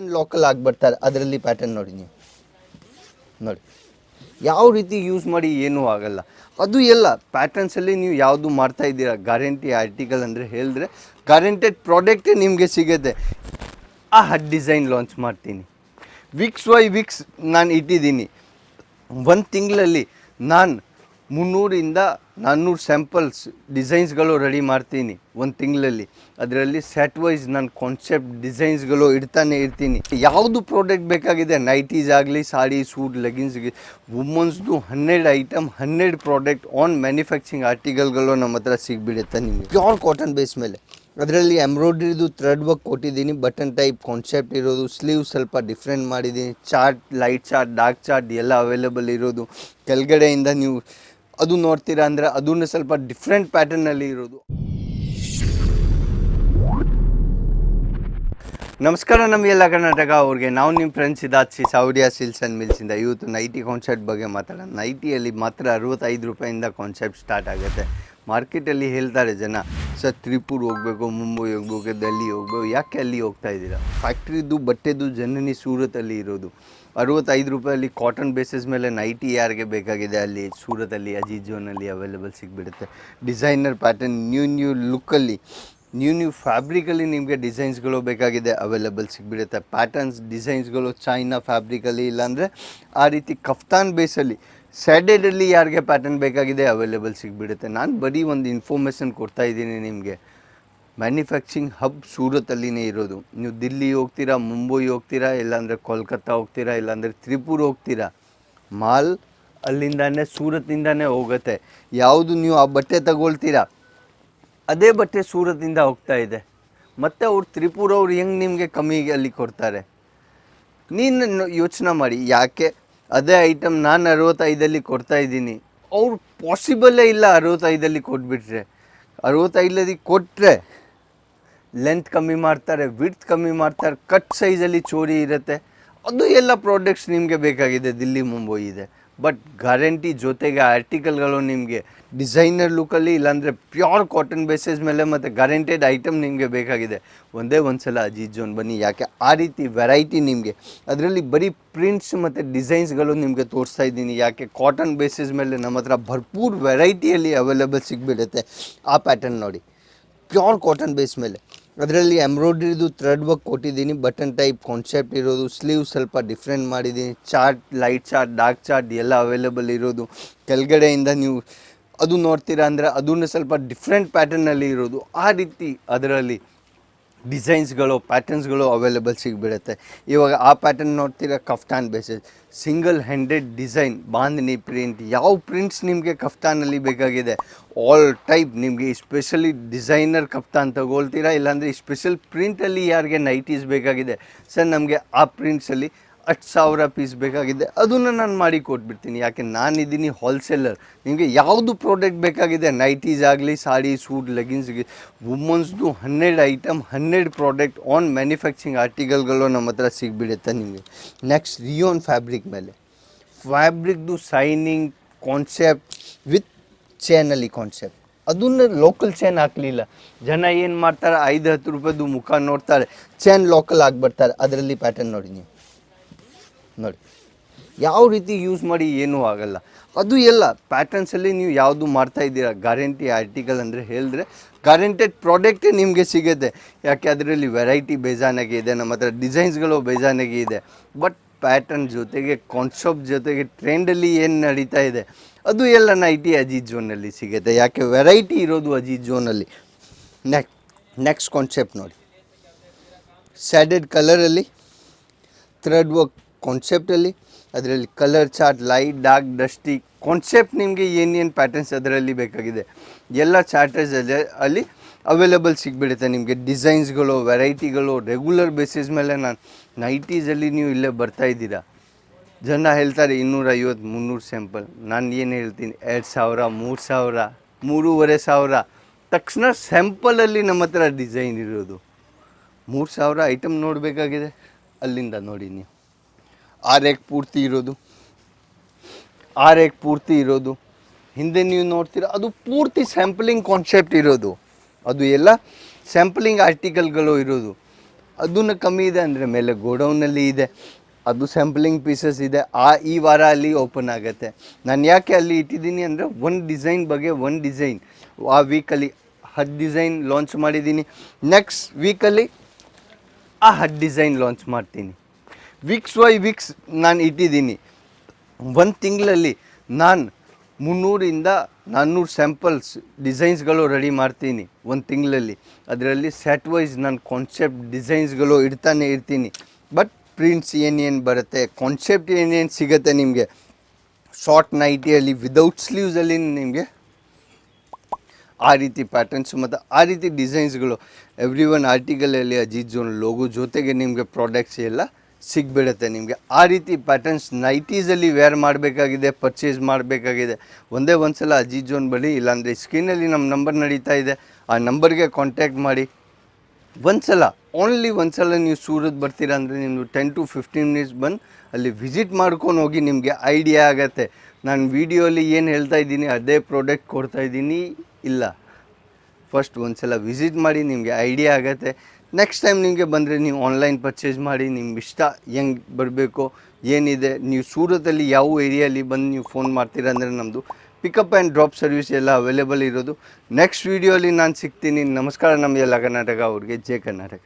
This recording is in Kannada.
ಆ್ಯಂಡ್ ಲೋಕಲ್ ಆಗಿಬಿಡ್ತಾರೆ. ಅದರಲ್ಲಿ ಪ್ಯಾಟರ್ನ್ ನೋಡಿ, ನೀವು ನೋಡಿ ಯಾವ ರೀತಿ ಯೂಸ್ ಮಾಡಿ ಏನೂ ಆಗಲ್ಲ. ಅದು ಎಲ್ಲ ಪ್ಯಾಟರ್ನ್ಸಲ್ಲಿ ನೀವು ಯಾವುದು ಮಾಡ್ತಾ ಇದ್ದೀರಾ ಗ್ಯಾರಂಟಿ ಆರ್ಟಿಕಲ್ ಅಂದರೆ ಹೇಳಿದ್ರೆ ಗ್ಯಾರಂಟೆಡ್ ಪ್ರಾಡಕ್ಟೇ ನಿಮಗೆ ಸಿಗುತ್ತೆ. ಆ ಡಿಸೈನ್ ಲಾಂಚ್ ಮಾಡ್ತೀನಿ, ವೀಕ್ಸ್ ಬೈ ವೀಕ್ಸ್ ನಾನು ಇಟ್ಟಿದ್ದೀನಿ. ಒಂದು ತಿಂಗಳಲ್ಲಿ ನಾನು 300-400 ಸ್ಯಾಂಪಲ್ಸ್ ಡಿಸೈನ್ಸ್ಗಳು ರೆಡಿ ಮಾಡ್ತೀನಿ ಒಂದು ತಿಂಗಳಲ್ಲಿ. ಅದರಲ್ಲಿ ಸೆಟ್ ವೈಸ್ ನಾನು ಕಾನ್ಸೆಪ್ಟ್ ಡಿಸೈನ್ಸ್ಗಳು ಇಡ್ತಾನೆ ಇರ್ತೀನಿ. ಯಾವುದು ಪ್ರಾಡಕ್ಟ್ ಬೇಕಾಗಿದೆ, ನೈಟೀಸ್ ಆಗಲಿ, ಸಾಡಿ, ಸೂಟ್, ಲೆಗಿನ್ಸ್ಗೆ, ವುಮನ್ಸ್ದು 12 ಐಟಮ್ 12 ಪ್ರಾಡಕ್ಟ್ ಆನ್ ಮ್ಯಾನುಫ್ಯಾಕ್ಚರಿಂಗ್ ಆರ್ಟಿಕಲ್ಗಳು ನಮ್ಮ ಹತ್ರ ಸಿಗ್ಬಿಡುತ್ತೆ ನಿಮಗೆ. ಪ್ಯೂರ್ ಕಾಟನ್ ಬೇಸ್ ಮೇಲೆ ಅದರಲ್ಲಿ ಎಂಬ್ರಾಯ್ಡ್ರಿದು ಥ್ರೆಡ್ ವರ್ಕ್ ಕೊಟ್ಟಿದ್ದೀನಿ, ಬಟನ್ ಟೈಪ್ ಕಾನ್ಸೆಪ್ಟ್ ಇರೋದು, ಸ್ಲೀವ್ ಸ್ವಲ್ಪ ಡಿಫ್ರೆಂಟ್ ಮಾಡಿದ್ದೀನಿ, chart, light chart, dark chart ಎಲ್ಲ ಅವೈಲೇಬಲ್ ಇರೋದು. ಕೆಳಗಡೆಯಿಂದ ನೀವು ಅದು ನೋಡ್ತೀರಾ ಅಂದರೆ ಅದನ್ನು ಸ್ವಲ್ಪ ಡಿಫ್ರೆಂಟ್ ಪ್ಯಾಟರ್ನಲ್ಲಿ ಇರೋದು. ನಮಸ್ಕಾರ ನಮ್ಮ ಎಲ್ಲ ಕರ್ನಾಟಕ ಅವ್ರಿಗೆ, ನಾವು ನಿಮ್ಮ ಫ್ರೆಂಡ್ಸ್ ಇದಾಚಿ ಸೌಡಿಯಾ ಸಿಲ್ಕ್ಸ್ ಆ್ಯಂಡ್ ಮಿಲ್ಸಿಂದ. ಇವತ್ತು ನೈಟಿ ಕಾನ್ಸೆಪ್ಟ್ ಬಗ್ಗೆ ಮಾತಾಡೋಣ. ನೈಟಿಯಲ್ಲಿ ಮಾತ್ರ 65 ರೂಪಾಯಿಂದ ಕಾನ್ಸೆಪ್ಟ್ ಸ್ಟಾರ್ಟ್ ಆಗುತ್ತೆ. ಮಾರ್ಕೆಟಲ್ಲಿ ಹೇಳ್ತಾರೆ ಜನ, ಸರ್ ತ್ರಿಪುರ್ ಹೋಗಬೇಕು, ಮುಂಬೈ ಹೋಗ್ಬೇಕು, ಡೆಲ್ಲಿ ಹೋಗ್ಬೇಕು. ಯಾಕೆ ಅಲ್ಲಿ ಹೋಗ್ತಾ ಇದ್ದೀರಾ? ಫ್ಯಾಕ್ಟ್ರಿದು ಬಟ್ಟೆದು ಜನನಿ ಸೂರತಲ್ಲಿ ಇರೋದು. 65 ರೂಪಾಯಲ್ಲಿ ಕಾಟನ್ ಬೇಸಿಸ್ ಮೇಲೆ ನೈಟಿ ಯಾರಿಗೆ ಬೇಕಾಗಿದೆ ಅಲ್ಲಿ ಸೂರತಲ್ಲಿ ಅಜೀಜ್ ಝೋನಲ್ಲಿ ಅವೈಲೇಬಲ್ ಸಿಗ್ಬಿಡುತ್ತೆ. ಡಿಸೈನರ್ ಪ್ಯಾಟರ್ನ್, ನ್ಯೂ ಲುಕ್ಕಲ್ಲಿ, ನ್ಯೂ ಫ್ಯಾಬ್ರಿಕಲ್ಲಿ ನಿಮಗೆ ಡಿಸೈನ್ಸ್ಗಳು ಬೇಕಾಗಿದೆ ಅವೈಲೇಬಲ್ ಸಿಗ್ಬಿಡುತ್ತೆ. ಪ್ಯಾಟರ್ನ್ಸ್ ಡಿಸೈನ್ಸ್ಗಳು ಚೈನಾ ಫ್ಯಾಬ್ರಿಕಲ್ಲಿ, ಇಲ್ಲಾಂದರೆ ಆ ರೀತಿ ಕಫ್ತಾನ್ ಬೇಸಲ್ಲಿ ಸ್ಯಾಡೆಡಲ್ಲಿ ಯಾರಿಗೆ ಪ್ಯಾಟರ್ನ್ ಬೇಕಾಗಿದೆ ಅವೈಲೇಬಲ್ ಸಿಗ್ಬಿಡುತ್ತೆ. ನಾನು ಬರೀ ಒಂದು ಇನ್ಫಾರ್ಮೇಷನ್ ಕೊಡ್ತಾಯಿದ್ದೀನಿ ನಿಮಗೆ. ಮ್ಯಾನುಫ್ಯಾಕ್ಚರಿಂಗ್ ಹಬ್ ಸೂರತಲ್ಲಿನೇ ಇರೋದು. ನೀವು ದಿಲ್ಲಿ ಹೋಗ್ತೀರಾ, ಮುಂಬೈ ಹೋಗ್ತೀರಾ, ಇಲ್ಲಾಂದರೆ ಕೋಲ್ಕತ್ತಾ ಹೋಗ್ತೀರಾ, ಇಲ್ಲಾಂದರೆ ತ್ರಿಪುರ ಹೋಗ್ತೀರಾ, ಮಾಲ್ ಅಲ್ಲಿಂದಾನೇ ಸೂರತ್ತಿಂದಾನೇ ಹೋಗುತ್ತೆ. ಯಾವುದು ನೀವು ಆ ಬಟ್ಟೆ ತಗೊಳ್ತೀರಾ ಅದೇ ಬಟ್ಟೆ ಸೂರತ್ತಿಂದ ಹೋಗ್ತಾ ಇದೆ. ಮತ್ತು ಅವ್ರು ತ್ರಿಪುರ ಅವ್ರು ಹೆಂಗೆ ನಿಮಗೆ ಕಮ್ಮಿಗೆ ಅಲ್ಲಿ ಕೊಡ್ತಾರೆ? ನೀನು ಯೋಚನೆ ಮಾಡಿ, ಯಾಕೆ ಅದೇ ಐಟಮ್ ನಾನು 65ಅಲ್ಲಿ ಕೊಡ್ತಾಯಿದ್ದೀನಿ, ಅವ್ರು ಪಾಸಿಬಲ್ಲೇ ಇಲ್ಲ 65ಅಲ್ಲಿ ಕೊಟ್ಬಿಟ್ರೆ. 65 ಕೊಟ್ಟರೆ ಲೆಂತ್ ಕಮ್ಮಿ ಮಾಡ್ತಾರೆ, ವಿಡ್ತ್ ಕಮ್ಮಿ ಮಾಡ್ತಾರೆ, ಕಟ್ ಸೈಜಲ್ಲಿ ಚೋರಿ ಇರುತ್ತೆ. ಅದು ಎಲ್ಲ ಪ್ರಾಡಕ್ಟ್ಸ್ ನಿಮಗೆ ಬೇಕಾಗಿದೆ, ದಿಲ್ಲಿ ಮುಂಬೈ ಇದೆ. ಬಟ್ ಗ್ಯಾರಂಟಿ ಜೊತೆಗೆ ಆರ್ಟಿಕಲ್ಗಳು ನಿಮಗೆ ಡಿಸೈನರ್ ಲುಕ್ಕಲ್ಲಿ, ಇಲ್ಲಾಂದರೆ ಪ್ಯೂರ್ ಕಾಟನ್ ಬೇಸಿಸ್ ಮೇಲೆ ಮತ್ತು ಗ್ಯಾರಂಟೆಡ್ ಐಟಮ್ ನಿಮಗೆ ಬೇಕಾಗಿದೆ, ಒಂದೇ ಒಂದು ಸಲ ಅಜೀಜ್ ಝೋನ್ ಬನ್ನಿ. ಯಾಕೆ ಆ ರೀತಿ ವೆರೈಟಿ ನಿಮಗೆ ಅದರಲ್ಲಿ ಬರೀ ಪ್ರಿಂಟ್ಸ್ ಮತ್ತು ಡಿಸೈನ್ಸ್ಗಳು ನಿಮಗೆ ತೋರಿಸ್ತಾ ಇದ್ದೀನಿ. ಯಾಕೆ ಕಾಟನ್ ಬೇಸಿಸ್ ಮೇಲೆ ನಮ್ಮ ಹತ್ರ ಭರ್ಪೂರ್ ವೆರೈಟಿಯಲ್ಲಿ ಅವೈಲೇಬಲ್ ಸಿಗ್ಬಿಡುತ್ತೆ. ಆ ಪ್ಯಾಟರ್ನ್ ನೋಡಿ, ಪ್ಯೂರ್ ಕಾಟನ್ ಬೇಸ್ ಮೇಲೆ ಅದರಲ್ಲಿ ಎಂಬ್ರಾಯ್ಡ್ರಿದು ಥ್ರೆಡ್ ವರ್ಕ್ ಕೊಟ್ಟಿದ್ದೀನಿ, ಬಟನ್ ಟೈಪ್ ಕಾನ್ಸೆಪ್ಟ್ ಇರೋದು, ಸ್ಲೀವ್ ಸ್ವಲ್ಪ ಡಿಫ್ರೆಂಟ್ ಮಾಡಿದ್ದೀನಿ, chart, light chart, dark chart ಎಲ್ಲ ಅವೈಲೇಬಲ್ ಇರೋದು. ಕೆಳಗಡೆಯಿಂದ ನೀವು ಅದು ನೋಡ್ತೀರಾ ಅಂದರೆ ಅದನ್ನು ಸ್ವಲ್ಪ ಡಿಫ್ರೆಂಟ್ ಪ್ಯಾಟರ್ನಲ್ಲಿ ಇರೋದು. ಆ ರೀತಿ ಅದರಲ್ಲಿ ಡಿಸೈನ್ಸ್ಗಳು ಪ್ಯಾಟರ್ನ್ಸ್ಗಳು ಅವೈಲೇಬಲ್ ಸಿಗ್ಬಿಡುತ್ತೆ. ಇವಾಗ ಆ ಪ್ಯಾಟರ್ನ್ ನೋಡ್ತೀರಾ, kaftan basis, single handed design, bandhani print. ಯಾವ ಪ್ರಿಂಟ್ಸ್ ನಿಮಗೆ ಕಫ್ತಾನಲ್ಲಿ ಬೇಕಾಗಿದೆ ಆಲ್ ಟೈಪ್ ನಿಮಗೆ. ಸ್ಪೆಷಲಿ ಡಿಸೈನರ್ ಕಫ್ತಾನ್ ತಗೊಳ್ತೀರಾ, ಇಲ್ಲಾಂದರೆ ಸ್ಪೆಷಲ್ ಪ್ರಿಂಟಲ್ಲಿ ಯಾರಿಗೆ ನೈಟೀಸ್ ಬೇಕಾಗಿದೆ, ಸರ್ ನಮಗೆ ಆ ಪ್ರಿಂಟ್ಸಲ್ಲಿ 10,000 ಪೀಸ್ ಬೇಕಾಗಿದೆ, ಅದನ್ನು ನಾನು ಮಾಡಿ ಕೊಟ್ಬಿಡ್ತೀನಿ. ಯಾಕೆ ನಾನಿದ್ದೀನಿ ಹೋಲ್ಸೇಲರ್. ನಿಮಗೆ ಯಾವುದು ಪ್ರಾಡಕ್ಟ್ ಬೇಕಾಗಿದೆ, ನೈಟೀಸ್ ಆಗಲಿ, ಸಾಡಿ, ಸೂಟ್, ಲೆಗಿನ್ಸ್ಗೆ, ವುಮನ್ಸ್ದು 12 ಐಟಮ್ 12 ಪ್ರಾಡಕ್ಟ್ ಆನ್ ಮ್ಯಾನುಫ್ಯಾಕ್ಚರಿಂಗ್ ಆರ್ಟಿಕಲ್ಗಳು ನಮ್ಮ ಹತ್ರ ಸಿಗ್ಬಿಡುತ್ತೆ ನಿಮಗೆ. ನೆಕ್ಸ್ಟ್ ರಿಯೋನ್ ಫ್ಯಾಬ್ರಿಕ್ ಮೇಲೆ, ಫ್ಯಾಬ್ರಿಕ್ದು ಸೈನಿಂಗ್ ಕಾನ್ಸೆಪ್ಟ್ ವಿತ್ ಚೈನಲ್ಲಿ ಕಾನ್ಸೆಪ್ಟ್. ಅದನ್ನು ಲೋಕಲ್ ಚೈನ್ ಹಾಕಲಿಲ್ಲ. ಜನ ಏನು ಮಾಡ್ತಾರೆ, 5-10 ರೂಪಾಯಿದು ಮುಖ ನೋಡ್ತಾರೆ, ಚೈನ್ ಲೋಕಲ್ ಆಗಿಬಿಡ್ತಾರೆ. ಅದರಲ್ಲಿ ಪ್ಯಾಟರ್ನ್ ನೋಡಿ, ನೀವು ನೋಡಿ ಯಾವ ರೀತಿ ಯೂಸ್ ಮಾಡಿ ಏನೂ ಆಗಲ್ಲ. ಅದು ಎಲ್ಲ ಪ್ಯಾಟರ್ನ್ಸಲ್ಲಿ ನೀವು ಯಾವುದು ಮಾಡ್ತಾ ಇದ್ದೀರಾ ಗ್ಯಾರಂಟಿ ಆರ್ಟಿಕಲ್ ಅಂದರೆ ಹೇಳಿದ್ರೆ ಗ್ಯಾರಂಟೆಡ್ ಪ್ರಾಡಕ್ಟೇ ನಿಮಗೆ ಸಿಗುತ್ತೆ. ಯಾಕೆ ಅದರಲ್ಲಿ ವೆರೈಟಿ ಬೇಜಾನಾಗೆ ಇದೆ, ನಮ್ಮ ಹತ್ರ ಡಿಸೈನ್ಸ್ಗಳು ಬೇಜಾನಾಗೆ ಇದೆ. ಬಟ್ ಪ್ಯಾಟರ್ನ್ ಜೊತೆಗೆ ಕಾನ್ಸೆಪ್ಟ್ ಜೊತೆಗೆ ಟ್ರೆಂಡಲ್ಲಿ ಏನು ನಡೀತಾ ಇದೆ ಅದು ಎಲ್ಲ ನೈಟಿ ಅಜೀಜ್ ಝೋನಲ್ಲಿ ಸಿಗುತ್ತೆ. ಯಾಕೆ ವೆರೈಟಿ ಇರೋದು ಅಜೀಜ್ ಝೋನಲ್ಲಿ. ನೆಕ್ಸ್ಟ್ ಕಾನ್ಸೆಪ್ಟ್ ನೋಡಿ, ಸ್ಯಾಡೆಡ್ ಕಲರಲ್ಲಿ ಥ್ರೆಡ್ ವರ್ಕ್ ಕಾನ್ಸೆಪ್ಟಲ್ಲಿ, ಅದರಲ್ಲಿ colour chart, light, dark, dusty concept. ನಿಮಗೆ ಏನೇನು ಪ್ಯಾಟರ್ನ್ಸ್ ಅದರಲ್ಲಿ ಬೇಕಾಗಿದೆ ಎಲ್ಲ ಚಾರ್ಟರ್ಸ್ ಅಲ್ಲಿ ಅವೈಲೇಬಲ್ ಸಿಗ್ಬಿಡುತ್ತೆ ನಿಮಗೆ. ಡಿಸೈನ್ಸ್ಗಳು ವೆರೈಟಿಗಳು ರೆಗ್ಯುಲರ್ ಬೇಸಿಸ್ ಮೇಲೆ ನಾನು ನೈಟೀಸಲ್ಲಿ ನೀವು ಇಲ್ಲೇ ಬರ್ತಾಯಿದ್ದೀರಾ. ಜನ ಹೇಳ್ತಾರೆ 250-300 ಸ್ಯಾಂಪಲ್. ನಾನು ಏನು ಹೇಳ್ತೀನಿ, 2,000, 3,000, 3,500 ತಕ್ಷಣ ಸ್ಯಾಂಪಲಲ್ಲಿ ನಮ್ಮ ಹತ್ರ ಡಿಸೈನ್ ಇರೋದು. 3,000 ಐಟಮ್ ನೋಡಬೇಕಾಗಿದೆ, ಅಲ್ಲಿಂದ ನೋಡಿ ನೀವು. ಆರೇಕ್ ಪೂರ್ತಿ ಇರೋದು ಹಿಂದೆ ನೀವು ನೋಡ್ತೀರ, ಅದು ಪೂರ್ತಿ ಸ್ಯಾಂಪಲಿಂಗ್ ಕಾನ್ಸೆಪ್ಟ್ ಇರೋದು. ಅದು ಎಲ್ಲ ಸ್ಯಾಂಪಲಿಂಗ್ ಆರ್ಟಿಕಲ್ಗಳು ಇರೋದು. ಅದನ್ನು ಕಮ್ಮಿ ಇದೆ ಅಂದರೆ ಮೇಲೆ ಗೋಡೌನಲ್ಲಿ ಇದೆ, ಅದು ಸ್ಯಾಂಪಲಿಂಗ್ ಪೀಸಸ್ ಇದೆ. ಈ ವಾರ ಅಲ್ಲಿ ಓಪನ್ ಆಗುತ್ತೆ. ನಾನು ಯಾಕೆ ಅಲ್ಲಿ ಇಟ್ಟಿದ್ದೀನಿ ಅಂದರೆ ಒಂದು ಡಿಸೈನ್ ಬಗ್ಗೆ ಒಂದು ಡಿಸೈನ್ ಆ ವೀಕಲ್ಲಿ 10 ಡಿಸೈನ್ ಲಾಂಚ್ ಮಾಡಿದ್ದೀನಿ. ನೆಕ್ಸ್ಟ್ ವೀಕಲ್ಲಿ ಆ 10 ಡಿಸೈನ್ ಲಾಂಚ್ ಮಾಡ್ತೀನಿ. ವೀಕ್ಸ್ ನಾನು ಇಟ್ಟಿದ್ದೀನಿ. ಒಂದು ತಿಂಗಳಲ್ಲಿ ನಾನು 300-400 ಸ್ಯಾಂಪಲ್ಸ್ ಡಿಸೈನ್ಸ್ಗಳು ರೆಡಿ ಮಾಡ್ತೀನಿ ಒಂದು ತಿಂಗಳಲ್ಲಿ. ಅದರಲ್ಲಿ ಸೆಟ್ ವೈಸ್ ನಾನು ಕಾನ್ಸೆಪ್ಟ್ ಡಿಸೈನ್ಸ್ಗಳು ಇಡ್ತಾನೆ ಇರ್ತೀನಿ. ಬಟ್ ಪ್ರಿಂಟ್ಸ್ ಏನೇನು ಬರುತ್ತೆ, ಕಾನ್ಸೆಪ್ಟ್ ಏನೇನು ಸಿಗುತ್ತೆ ನಿಮಗೆ, ಶಾರ್ಟ್ ನೈಟಿಯಲ್ಲಿ ವಿದೌಟ್ ಸ್ಲೀವ್ಸಲ್ಲಿ ನಿಮಗೆ ಆ ರೀತಿ ಪ್ಯಾಟರ್ನ್ಸ್ ಮತ್ತು ಆ ರೀತಿ ಡಿಸೈನ್ಸ್ಗಳು ಎವ್ರಿ ಒನ್ ಆರ್ಟಿಕಲಲ್ಲಿ ಅಜಿತ್ ಜೋನ್ ಲೋಗೋ ಜೊತೆಗೆ ನಿಮಗೆ ಪ್ರಾಡಕ್ಟ್ಸ್ ಎಲ್ಲ ಸಿಗ್ಬಿಡುತ್ತೆ ನಿಮಗೆ. ಆ ರೀತಿ ಪ್ಯಾಟರ್ನ್ಸ್ ನೈಟೀಸಲ್ಲಿ ವೇರ್ ಮಾಡಬೇಕಾಗಿದೆ, ಪರ್ಚೇಸ್ ಮಾಡಬೇಕಾಗಿದೆ, ಒಂದೇ ಒಂದು ಸಲ ಅಜಿತ್ ಜೋನ್ ಬಳಿ, ಇಲ್ಲಾಂದರೆ ಸ್ಕ್ರೀನಲ್ಲಿ ನಮ್ಮ ನಂಬರ್ ನಡೀತಾ ಇದೆ, ಆ ನಂಬರ್ಗೆ ಕಾಂಟ್ಯಾಕ್ಟ್ ಮಾಡಿ. ಓನ್ಲಿ ಒಂದು ಸಲ ನೀವು ಸೂರತ್ ಬರ್ತೀರಾ ಅಂದರೆ ನೀವು 10 to 15 ಮಿನಿಟ್ಸ್ ಬಂದು ಅಲ್ಲಿ ವಿಸಿಟ್ ಮಾಡ್ಕೊಂಡು ಹೋಗಿ, ನಿಮಗೆ ಐಡಿಯಾ ಆಗುತ್ತೆ ನಾನು ವೀಡಿಯೋಲಿ ಏನು ಹೇಳ್ತಾ ಇದ್ದೀನಿ ಅದೇ ಪ್ರಾಡಕ್ಟ್ ಕೊಡ್ತಾಯಿದ್ದೀನಿ ಇಲ್ಲ. ಫಸ್ಟ್ ಒಂದು ಸಲ ವಿಸಿಟ್ ಮಾಡಿ, ನಿಮಗೆ ಐಡಿಯಾ ಆಗುತ್ತೆ. ನೆಕ್ಸ್ಟ್ ಟೈಮ್ ನಿಮಗೆ ಬಂದರೆ ನೀವು ಆನ್ಲೈನ್ ಪರ್ಚೇಸ್ ಮಾಡಿ, ನಿಮ್ಗೆ ಇಷ್ಟ ಹೆಂಗೆ ಬರಬೇಕು ಏನಿದೆ. ನೀವು ಸೂರತಲ್ಲಿ ಯಾವ ಏರಿಯಲ್ಲಿ ಬಂದು ನೀವು ಫೋನ್ ಮಾಡ್ತೀರಾ ಅಂದರೆ ನಮ್ಮದು ಪಿಕಪ್ ಆ್ಯಂಡ್ ಡ್ರಾಪ್ ಸರ್ವಿಸ್ ಎಲ್ಲ ಅವೈಲೇಬಲ್ ಇರೋದು. ನೆಕ್ಸ್ಟ್ ವೀಡಿಯೋಲಿ ನಾನು ಸಿಗ್ತೀನಿ. ನಮಸ್ಕಾರ. ನಮ್ಮ ಎಲ್ಲ ಕರ್ನಾಟಕ ಅವ್ರಿಗೆ ಜೈ ಕರ್ನಾಟಕ.